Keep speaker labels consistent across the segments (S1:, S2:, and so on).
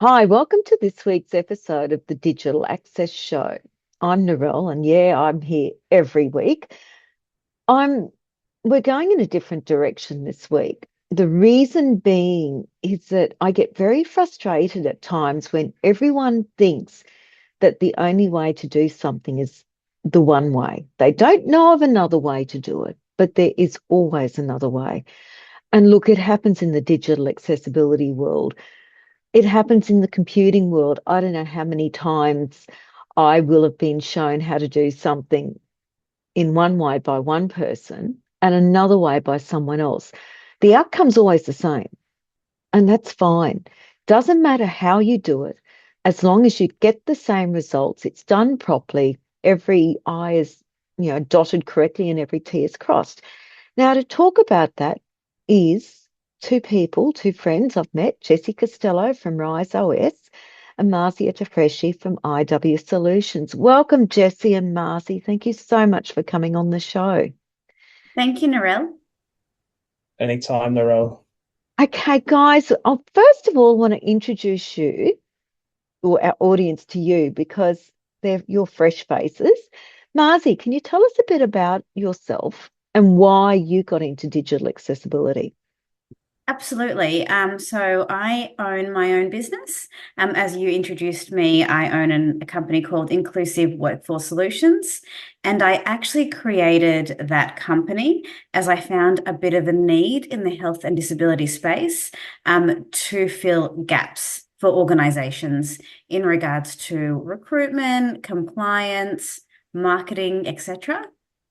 S1: Hi, welcome to this week's episode of the Digital Access Show. I'm Narelle, and yeah, I'm here every week. I'm we're going in a different direction this week. The reason being is that I get very frustrated at times when everyone thinks that the only way to do something is the one way. They don't know of another way to do it, but there is always another way. And look, it happens in the digital accessibility world. It happens in the computing world. I don't know how many times I will have been shown how to do something in one way by one person and another way by someone else. The outcome's always the same, and that's fine. Doesn't matter how you do it, as long as you get the same results, it's done properly, every I is, dotted correctly and every T is crossed. Now, to talk about that is two people, two friends I've met, Jessie Costelloe from Rise OS and Marzieh Tafreshi from IW Solutions. Welcome, Jessie and Marzieh. Thank you so much for coming on the show.
S2: Thank you, Narelle.
S3: Anytime, Narelle.
S1: Okay, guys, I first of all want to introduce you or our audience to you because they're your fresh faces. Marzieh, can you tell us a bit about yourself and why you got into digital accessibility?
S2: Absolutely. So I own my own business. As you introduced me, I own a company called Inclusive Workforce Solutions. And I actually created that company as I found a bit of a need in the health and disability space to fill gaps for organizations in regards to recruitment, compliance, marketing, etc.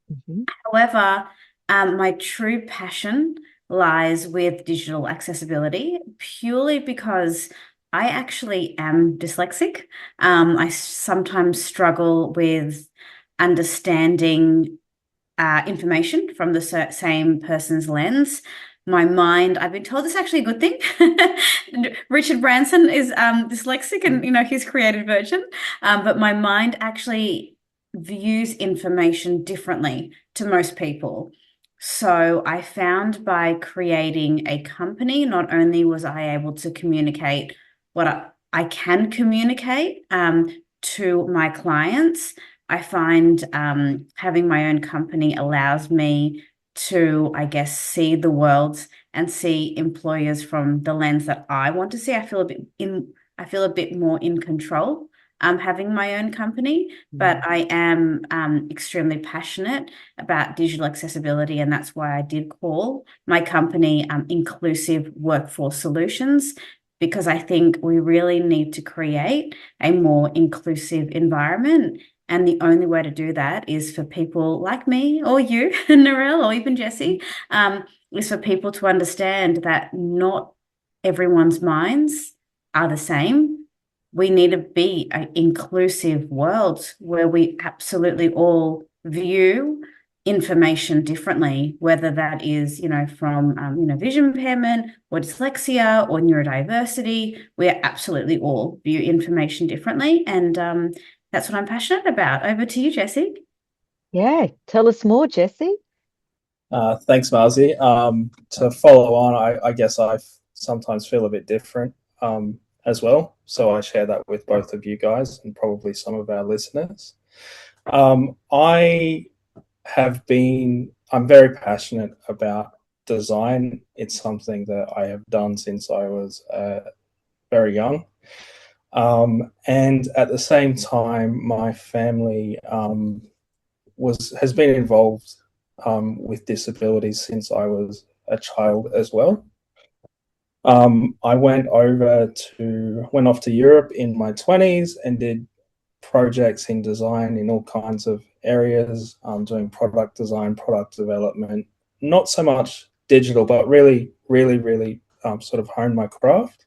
S1: Mhm.
S2: However, my true passion lies with digital accessibility purely because I actually am dyslexic. I sometimes struggle with understanding information from the same person's lens. My mind, I've been told it's actually a good thing. Richard Branson is dyslexic and, his created version. But my mind actually views information differently to most people. So I found by creating a company, not only was I able to communicate what I can communicate to my clients, I find having my own company allows me to, I guess, see the world and see employers from the lens that I want to see. I feel a bit more in control having my own company, but I am extremely passionate about digital accessibility, and that's why I did call my company Inclusive Workforce Solutions, because I think we really need to create a more inclusive environment. And the only way to do that is for people like me or you, Narelle, or even Jessie, is for people to understand that not everyone's minds are the same. We need to be an inclusive world where we absolutely all view information differently, whether that is, from, vision impairment or dyslexia or neurodiversity. We absolutely all view information differently. And that's what I'm passionate about. Over to you, Jessie.
S1: Yeah, tell us more, Jessie.
S3: Thanks, Marzi. To follow on, I guess I sometimes feel a bit different as well. So I share that with both of you guys and probably some of our listeners. I I'm very passionate about design. It's something that I have done since I was very young. And at the same time, my family has been involved with disabilities since I was a child as well. I went off to Europe in my 20s and did projects in design in all kinds of areas, doing product design, product development, not so much digital, but really, really, really sort of honed my craft.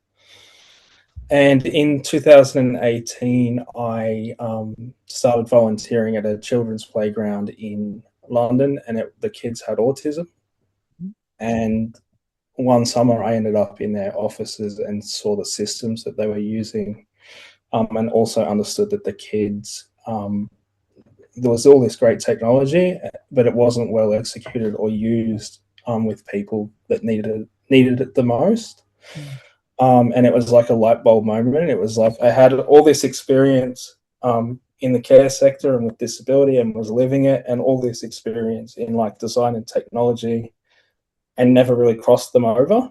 S3: And in 2018, I started volunteering at a children's playground in London, and the kids had autism. And one summer, I ended up in their offices and saw the systems that they were using, and also understood that the kids, there was all this great technology, but it wasn't well executed or used with people that needed it the most. And it was like a light bulb moment. It was like I had all this experience in the care sector and with disability and was living it, and all this experience in like design and technology, and never really crossed them over.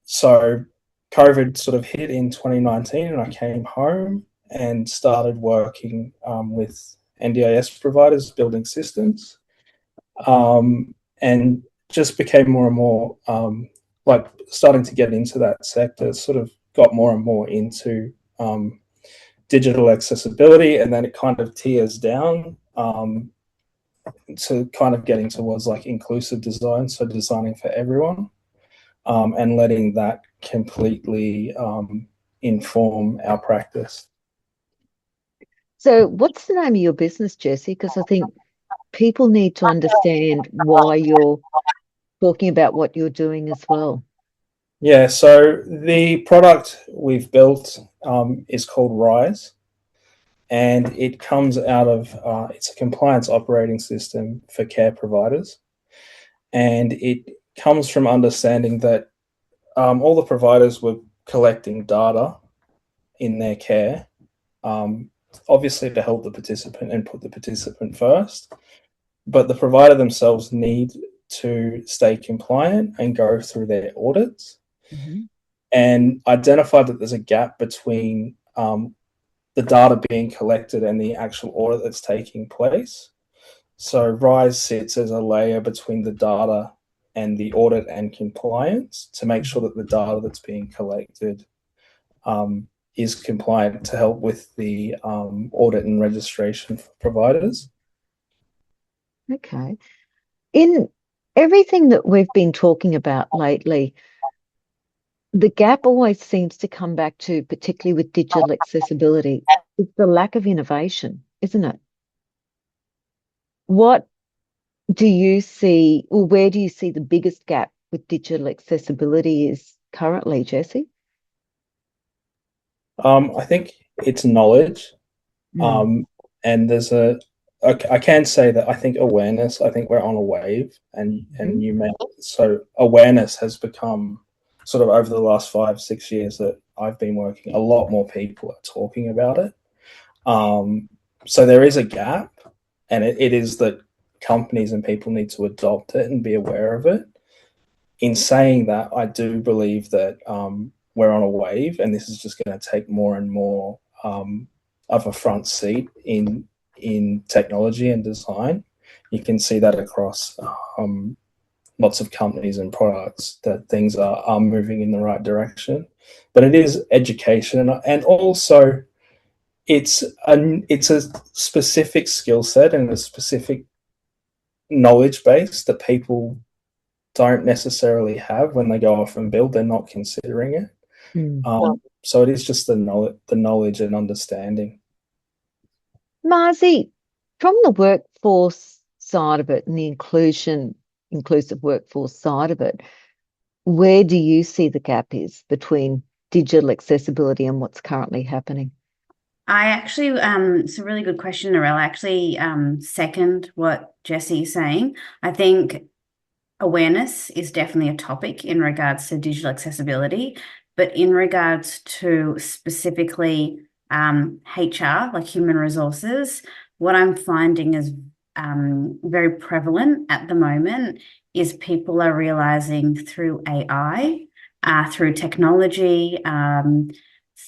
S3: So COVID sort of hit in 2019, and I came home and started working with NDIS providers building systems, and just became more and more like starting to get into that sector, sort of got more and more into digital accessibility, and then it kind of tears down to kind of getting towards like inclusive design, so designing for everyone, and letting that completely inform our practice.
S1: So, what's the name of your business, Jesse? Because I think people need to understand why you're talking about what you're doing as well.
S3: Yeah, so the product we've built is called Rise, and it comes out of it's a compliance operating system for care providers, and it comes from understanding that all the providers were collecting data in their care, obviously to help the participant and put the participant first, but the provider themselves need to stay compliant and go through their audits, and identify that there's a gap between the data being collected and the actual audit that's taking place. So Rise sits as a layer between the data and the audit and compliance to make sure that the data that's being collected is compliant to help with the audit and registration for providers.
S1: Okay. In everything that we've been talking about lately, the gap always seems to come back to, particularly with digital accessibility, is the lack of innovation, isn't it? What do you see, or where do you see the biggest gap with digital accessibility is currently, Jesse?
S3: I think it's knowledge. And there's I can say that I think awareness, I think we're on a wave, and you may, so awareness has become sort of over the last 5-6 years that I've been working, a lot more people are talking about it. So there is a gap, and it is that companies and people need to adopt it and be aware of it. In saying that, I do believe that we're on a wave, and this is just going to take more and more of a front seat in technology and design. You can see that across lots of companies and products, that things are moving in the right direction. But it is education, and also it's a specific skill set and a specific knowledge base that people don't necessarily have when they go off and build. They're not considering it. So it is just the knowledge and understanding.
S1: Marzieh, from the workforce side of it and the inclusive workforce side of it, where do you see the gap is between digital accessibility and what's currently happening?
S2: I actually, it's a really good question, Narelle. I actually second what Jesse's saying. I think awareness is definitely a topic in regards to digital accessibility, but in regards to specifically HR, like human resources, what I'm finding is very prevalent at the moment is people are realizing through AI, through technology,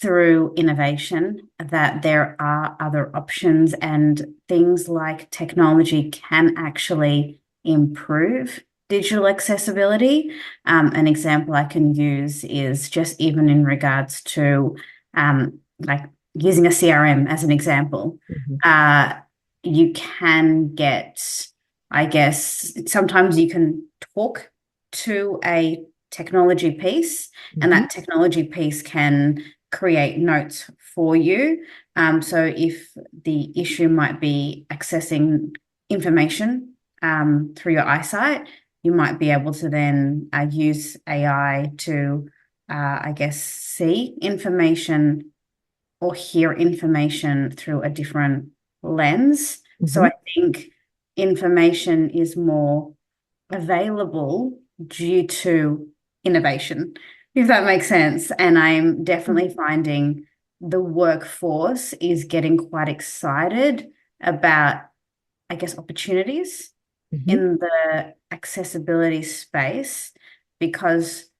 S2: through innovation, that there are other options, and things like technology can actually improve digital accessibility. An example I can use is just even in regards to like using a CRM as an example. You can get, I guess, sometimes you can talk to a technology piece, and that technology piece can create notes for you. So if the issue might be accessing information through your eyesight, you might be able to then use AI to, I guess, see information or hear information through a different lens. So I think information is more available due to innovation. if that makes sense. And I'm definitely finding the workforce is getting quite excited about, I guess, opportunities
S1: Mhm.
S2: in the accessibility space, because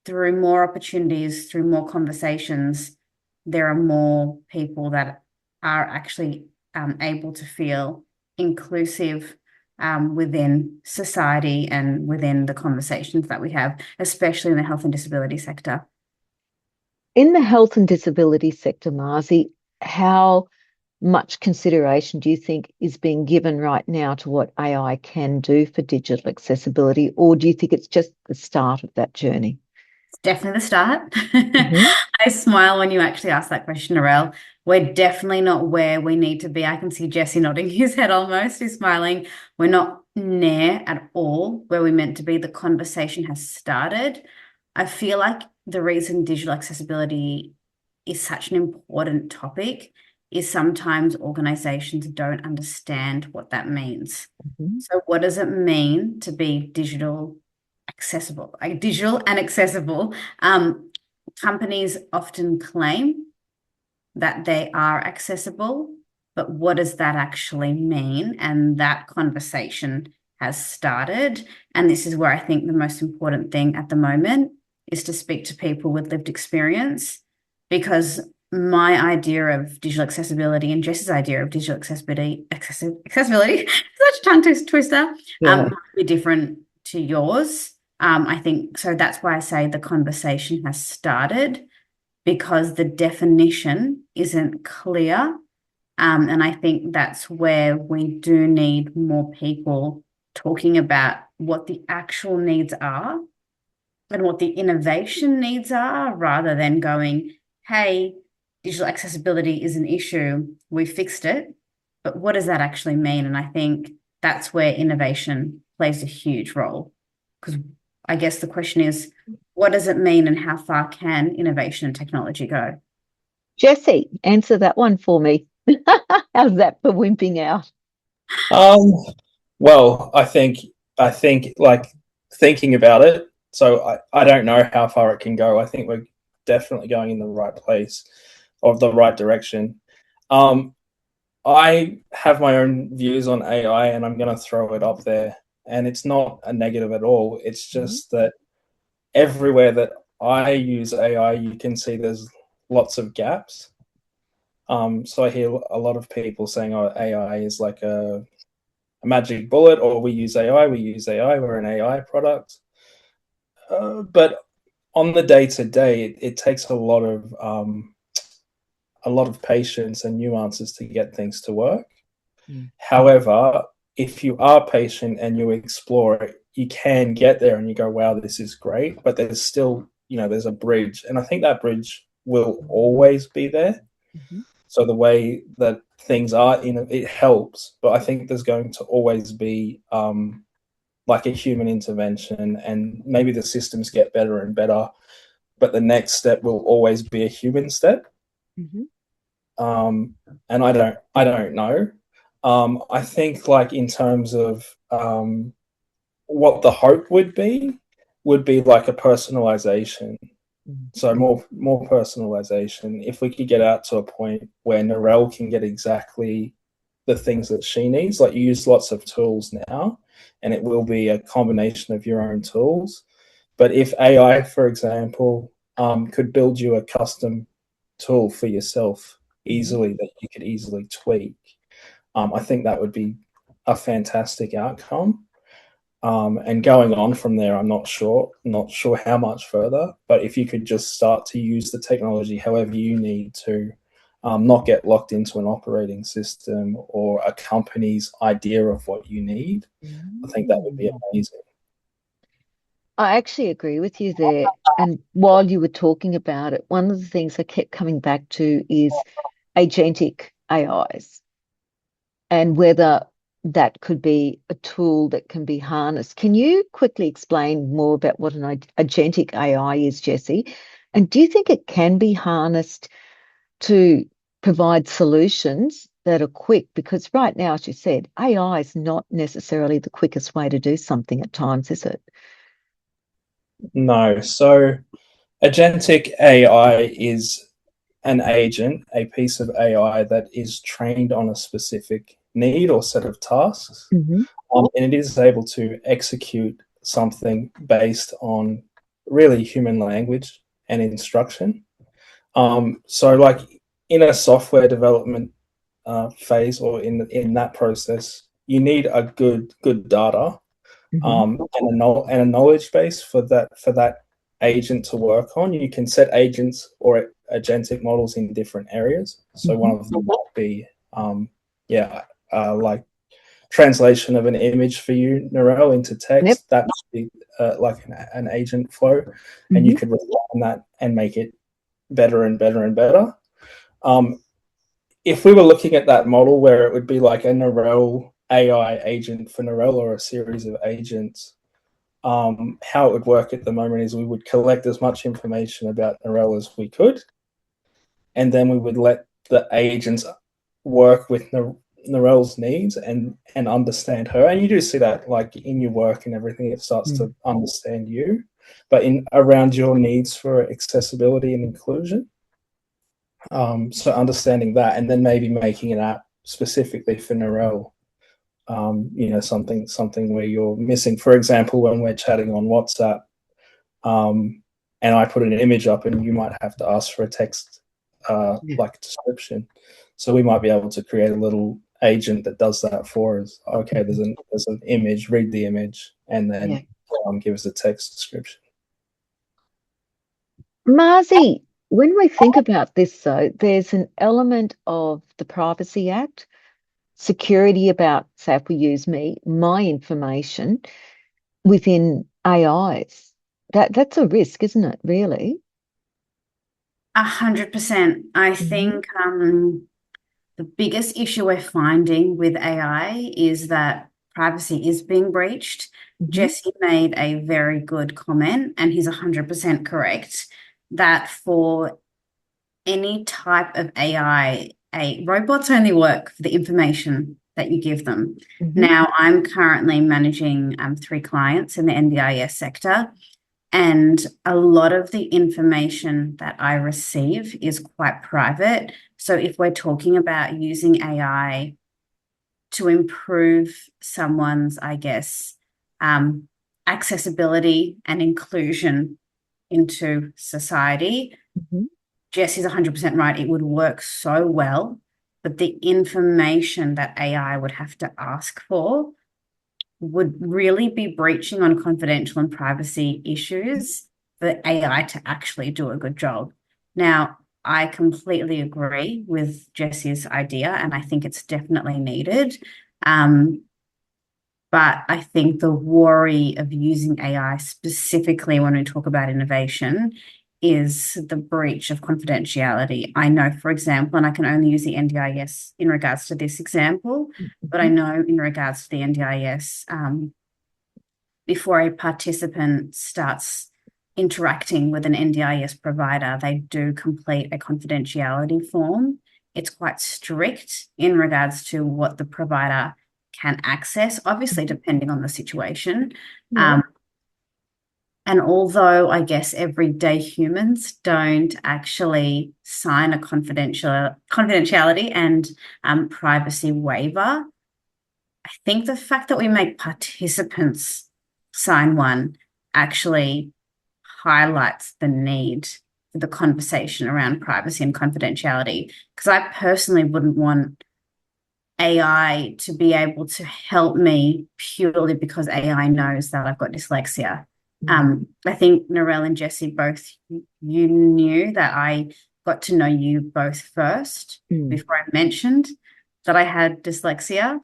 S2: through more opportunities, through more conversations, there are more people that are actually able to feel inclusive within society and within the conversations that we have, especially in the health and disability sector.
S1: In the health and disability sector, Marzi, how much consideration do you think is being given right now to what AI can do for digital accessibility, or do you think it's just the start of that journey?
S2: It's definitely the start.
S1: Mhm.
S2: I smile when you actually ask that question, Narelle. We're definitely not where we need to be. I can see Jesse nodding his head almost. He's smiling. We're not near at all where we're meant to be. The conversation has started. I feel like the reason digital accessibility is such an important topic is sometimes organizations don't understand what that means.
S1: Mhm.
S2: So, what does it mean to be digital accessible, like digital and accessible? Companies often claim that they are accessible, but what does that actually mean? And that conversation has started. And this is where I think the most important thing at the moment is to speak to people with lived experience, because my idea of digital accessibility and Jess's idea of digital accessibility, such a tongue twister,
S1: Yeah.
S2: might be different to yours. I think so. That's why I say the conversation has started, because the definition isn't clear. And I think that's where we do need more people talking about what the actual needs are and what the innovation needs are, rather than going, hey, digital accessibility is an issue, we fixed it. But what does that actually mean? And I think that's where innovation plays a huge role. Because I guess the question is, what does it mean and how far can innovation and technology go?
S1: Jesse, answer that one for me. How's that for wimping out?
S3: Um, well, I think like thinking about it. So I don't know how far it can go. I think we're definitely going in the right place or the right direction. Um, I have my own views on AI, and I'm going to throw it up there. And it's not a negative at all. It's
S1: Mhm.
S3: just that everywhere that I use AI, you can see there's lots of gaps. So I hear a lot of people saying, "Oh, AI is like a magic bullet," or "We use AI, we use AI, we're an AI product." But on the day to day, it takes a lot of patience and nuances to get things to work.
S1: Mm.
S3: However, if you are patient and you explore it, you can get there and you go, "Wow, this is great." But there's still, there's a bridge, and I think that bridge will always be there.
S1: Mhm.
S3: So the way that things are, it helps, but I think there's going to always be like a human intervention, and maybe the systems get better and better, but the next step will always be a human step.
S1: Mhm.
S3: um, and I don't know. I think like in terms of what the hope would be like a personalization. So
S1: Mhm.
S3: more personalization. If we could get out to a point where Narelle can get exactly the things that she needs, like you use lots of tools now, and it will be a combination of your own tools. But if AI, for example, could build you a custom tool for yourself
S1: Mhm.
S3: easily that you could easily tweak, I think that would be a fantastic outcome. And going on from there, I'm not sure how much further. But if you could just start to use the technology however you need to, not get locked into an operating system or a company's idea of what you need, I think that would be
S1: Mm.
S3: amazing.
S1: I actually agree with you there. And while you were talking about it, one of the things I kept coming back to is agentic AIs and whether that could be a tool that can be harnessed. Can you quickly explain more about what an agentic AI is, Jesse? And do you think it can be harnessed to provide solutions that are quick? Because right now, as you said, AI is not necessarily the quickest way to do something at times, is it?
S3: No, so Agentic AI is an agent, a piece of AI that is trained on a specific need or set of tasks, and it is able to execute something based on really human language and instruction. So, like in a software development phase or in that process, you need a good data and a knowledge base for that agent to work on. You can set agents or agentic models in different areas. So one of them might be, like translation of an image for you, Narelle, into text.
S1: Yep.
S3: That might be like an agent flow, and you could rely on that and make it better and better and better. If we were looking at that model where it would be like a Narelle AI agent for Narelle or a series of agents, how it would work at the moment is we would collect as much information about Narelle as we could, and then we would let the agents work with Narelle's needs and understand her. And you do see that like in your work and everything, it starts to understand you, but in around your needs for accessibility and inclusion. So understanding that, and then maybe making an app specifically for Narelle. Something where you're missing, for example, when we're chatting on WhatsApp, and I put an image up, and you might have to ask for a text like description. So we might be able to create a little agent that does that for us. Okay, there's an image, read the image, and then give us a text description.
S1: Marzieh, when we think about this, though, there's an element of the Privacy Act, security about, say, if we use my information within AIs. That's a risk, isn't it, really?
S2: 100%. I think the biggest issue we're finding with AI is that privacy is being breached. Jesse made a very good comment, and he's 100% correct, that for any type of AI, robots only work for the information that you give them. Now, I'm currently managing 3 clients in the NDIS sector, and a lot of the information that I receive is quite private. So if we're talking about using AI to improve someone's, I guess, accessibility and inclusion into society, Jesse's 100% right. It would work so well, but the information that AI would have to ask for would really be breaching on confidential and privacy issues for AI to actually do a good job. Now, I completely agree with Jesse's idea, and I think it's definitely needed. But I think the worry of using AI specifically when we talk about innovation is the breach of confidentiality. I know, for example, and I can only use the NDIS in regards to this example, but I know in regards to the NDIS, before a participant starts interacting with an NDIS provider, they do complete a confidentiality form. It's quite strict in regards to what the provider can access, obviously depending on the situation. And although I guess everyday humans don't actually sign a confidentiality and privacy waiver, I think the fact that we make participants sign one actually highlights the need for the conversation around privacy and confidentiality. Because I personally wouldn't want AI to be able to help me purely because AI knows that I've got dyslexia. I think Narelle and Jesse both, you knew that I got to know you both first before I mentioned that I had dyslexia.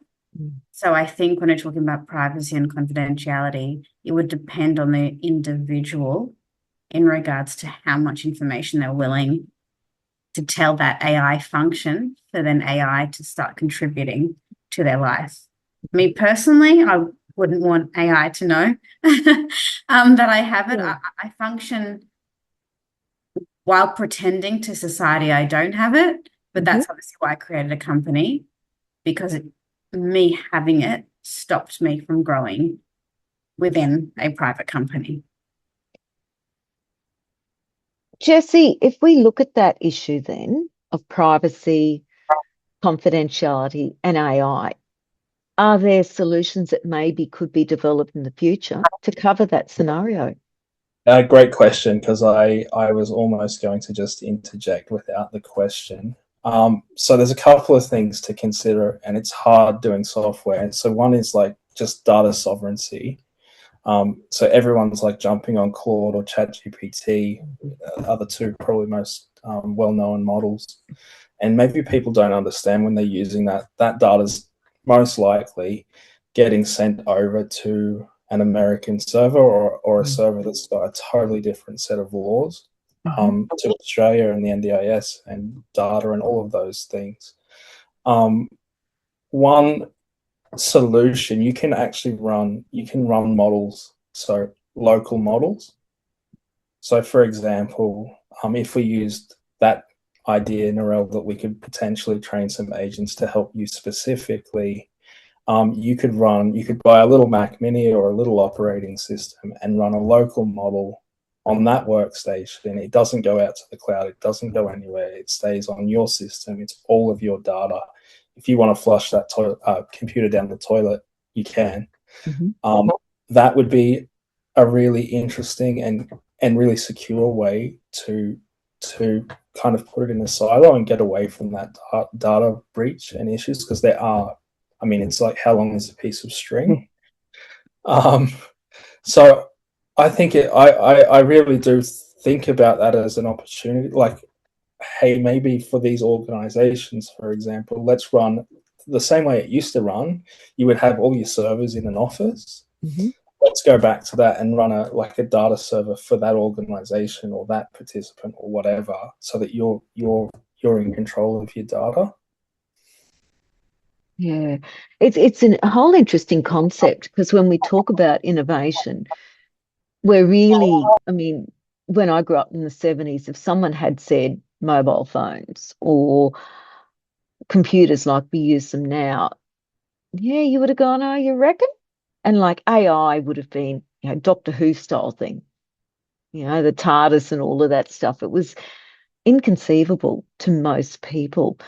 S2: So I think when we're talking about privacy and confidentiality, it would depend on the individual in regards to how much information they're willing to tell that AI function for then AI to start contributing to their life. Me personally, I wouldn't want AI to know that I have it. I function while pretending to society I don't have it, but that's obviously why I created a company, because me having it stopped me from growing within a private company.
S1: Jesse, if we look at that issue then of privacy, confidentiality, and AI, are there solutions that maybe could be developed in the future to cover that scenario?
S3: Great question, because I was almost going to just interject without the question. So there's a couple of things to consider, and it's hard doing software. And so one is like just data sovereignty. So everyone's like jumping on Claude or ChatGPT, other two probably most well-known models. And maybe people don't understand when they're using that data's most likely getting sent over to an American server or a server that's got a totally different set of laws to Australia and the NDIS and data and all of those things. One solution, you can run models, so local models. So for example, if we used that idea, Narelle, that we could potentially train some agents to help you specifically, you could buy a little Mac Mini or a little operating system and run a local model on that workstation. It doesn't go out to the cloud. It doesn't go anywhere. It stays on your system. It's all of your data. If you want to flush that computer down the toilet, you can. That would be a really interesting and really secure way to kind of put it in a silo and get away from that data breach and issues, because there are. I mean, it's like, how long is a piece of string? So I think I really do think about that as an opportunity. Like, hey, maybe for these organizations, for example, let's run the same way it used to run. You would have all your servers in an office. Let's go back to that and run a data server for that organization or that participant or whatever, so that you're in control of your data.
S1: Yeah, it's a whole interesting concept, because when we talk about innovation, we're really, I mean, when I grew up in the 70s, if someone had said mobile phones or computers like we use them now, yeah, you would have gone, oh, you reckon? And like AI would have been, Doctor Who style thing, the TARDIS and all of that stuff. It was inconceivable to most people.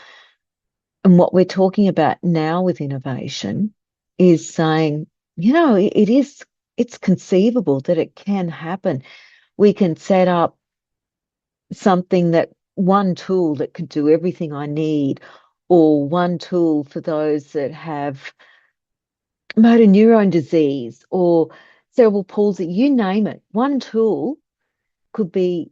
S1: And what we're talking about now with innovation is saying, it's conceivable that it can happen. We can set up something, that one tool that could do everything I need, or one tool for those that have motor neurone disease or cerebral palsy, you name it. One tool could be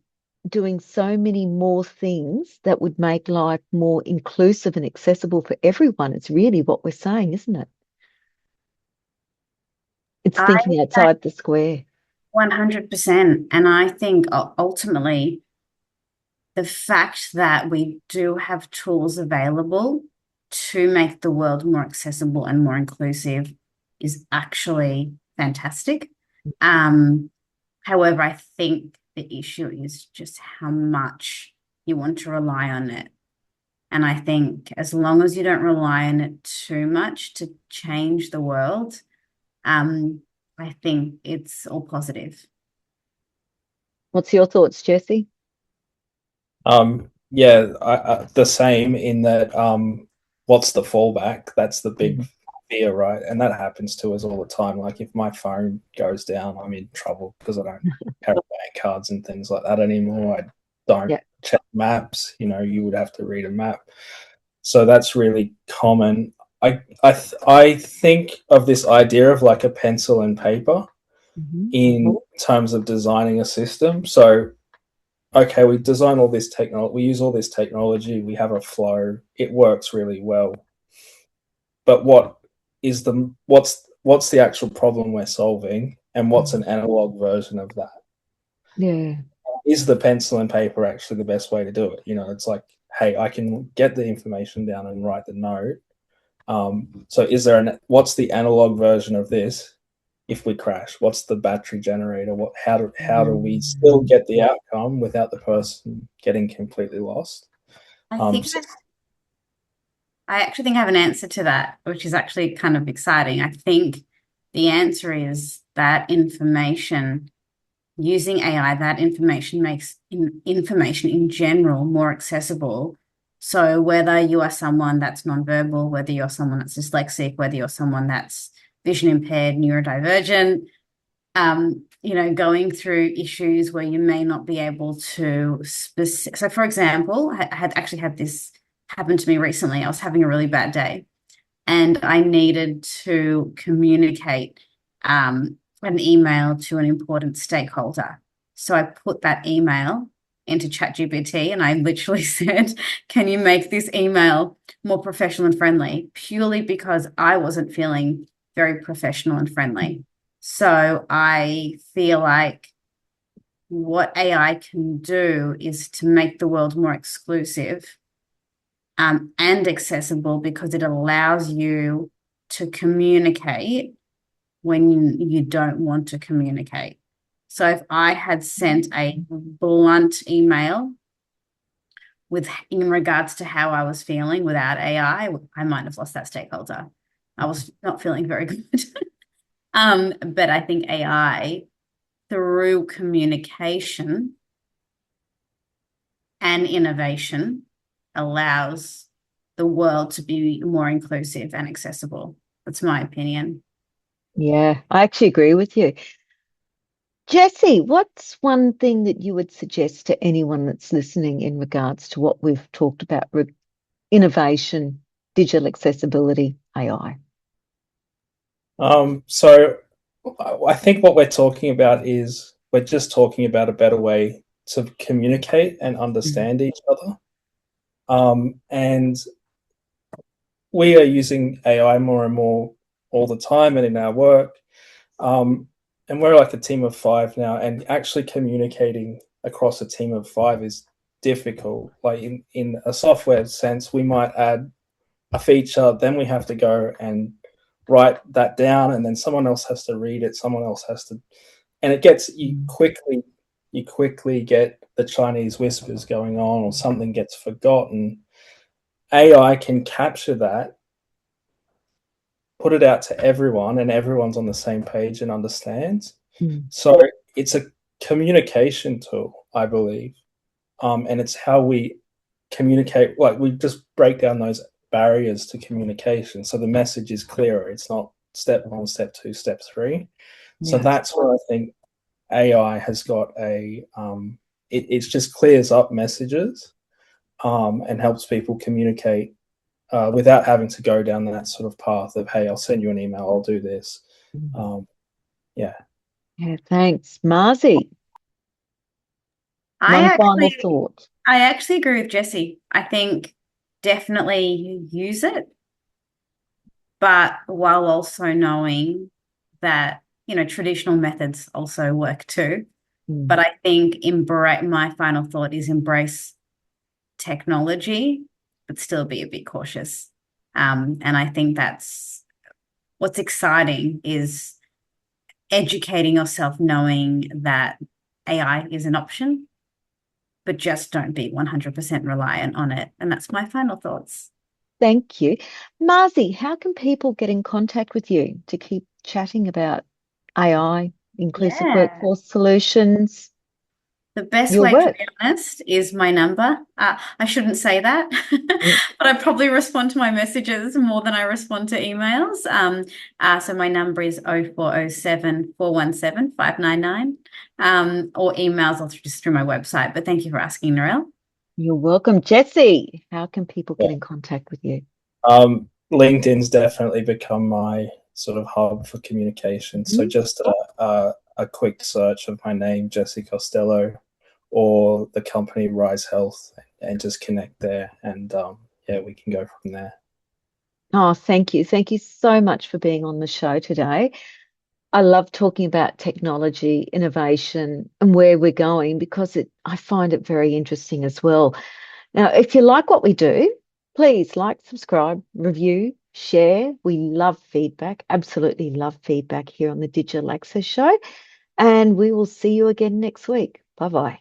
S1: doing so many more things that would make life more inclusive and accessible for everyone. It's really what we're saying, isn't it? It's
S2: I
S1: thinking outside the square.
S2: 100%. And I think ultimately the fact that we do have tools available to make the world more accessible and more inclusive is actually fantastic. However, I think the issue is just how much you want to rely on it. And I think as long as you don't rely on it too much to change the world, I think it's all positive.
S1: What's your thoughts, Jesse?
S3: Yeah, the same, in that what's the fallback? That's the big fear, right? And that happens to us all the time. Like, if my phone goes down, I'm in trouble because I don't carry bank cards and things like that anymore. I don't check maps. You would have to read a map. So that's really common. I think of this idea of like a pencil and paper in terms of designing a system. So, okay, we design all this technology, we use all this technology, we have a flow, it works really well. But what's the actual problem we're solving, and what's an analog version of that?
S1: Yeah.
S3: Is the pencil and paper actually the best way to do it? It's like, hey, I can get the information down and write the note. So what's the analog version of this? If we crash, what's the battery generator? How do we still get the outcome without the person getting completely lost?
S2: I actually think I have an answer to that, which is actually kind of exciting. I think the answer is that information using AI, that information makes information in general more accessible. So whether you are someone that's nonverbal, whether you're someone that's dyslexic, whether you're someone that's vision impaired, neurodivergent, going through issues where you may not be able to so for example, I had actually had this happen to me recently. I was having a really bad day and I needed to communicate an email to an important stakeholder. So I put that email into ChatGPT and I literally said, can you make this email more professional and friendly? Purely because I wasn't feeling very professional and friendly. So I feel like what AI can do is to make the world more exclusive and accessible, because it allows you to communicate when you don't want to communicate. So if I had sent a blunt email in regards to how I was feeling without AI, I might have lost that stakeholder. I was not feeling very good. But I think AI, through communication and innovation, allows the world to be more inclusive and accessible. That's my opinion.
S1: Yeah, I actually agree with you. Jesse, what's one thing that you would suggest to anyone that's listening in regards to what we've talked about, innovation, digital accessibility, AI?
S3: So I think what we're talking about is we're just talking about a better way to communicate and understand each other. And we are using AI more and more all the time and in our work. And we're like a team of 5 now, and actually communicating across a team of 5 is difficult. Like in a software sense, we might add a feature, then we have to go and write that down, and then someone else has to read it, someone else has to, and it gets you quickly get the Chinese whispers going on, or something gets forgotten. AI can capture that, put it out to everyone, and everyone's on the same page and understands. So it's a communication tool, I believe, and it's how we communicate. Like, we just break down those barriers to communication, so the message is clearer. It's not step 1, step 2, step 3. So that's where I think AI has got it just clears up messages, and helps people communicate without having to go down that sort of path of, hey, I'll send you an email, I'll do this. Yeah,
S1: Thanks. Marzieh, one final thought.
S2: I actually agree with Jesse. I think definitely use it, but while also knowing that, traditional methods also work too. But I think my final thought is embrace technology, but still be a bit cautious. And I think that's what's exciting, is educating yourself, knowing that AI is an option, but just don't be 100% reliant on it. And that's my final thoughts.
S1: Thank you. Marzieh, how can people get in contact with you to keep chatting about AI, inclusive workforce solutions?
S2: The best
S1: Your
S2: way, to
S1: work.
S2: be honest, is my number. I shouldn't say that, but I probably respond to my messages more than I respond to emails. So my number is 0407 417 599, or emails, or just through my website. But thank you for asking, Narelle.
S1: You're welcome. Jesse, how can people get in contact with you?
S3: LinkedIn's definitely become my sort of hub for communication. So just a quick search of my name, Jesse Costelloe, or the company Rise Health, and just connect there. And we can go from there.
S1: Oh, thank you. Thank you so much for being on the show today. I love talking about technology, innovation, and where we're going, because I find it very interesting as well. Now, if you like what we do, please like, subscribe, review, share. We love feedback, absolutely love feedback here on the Digital Access Show. And we will see you again next week. Bye-bye.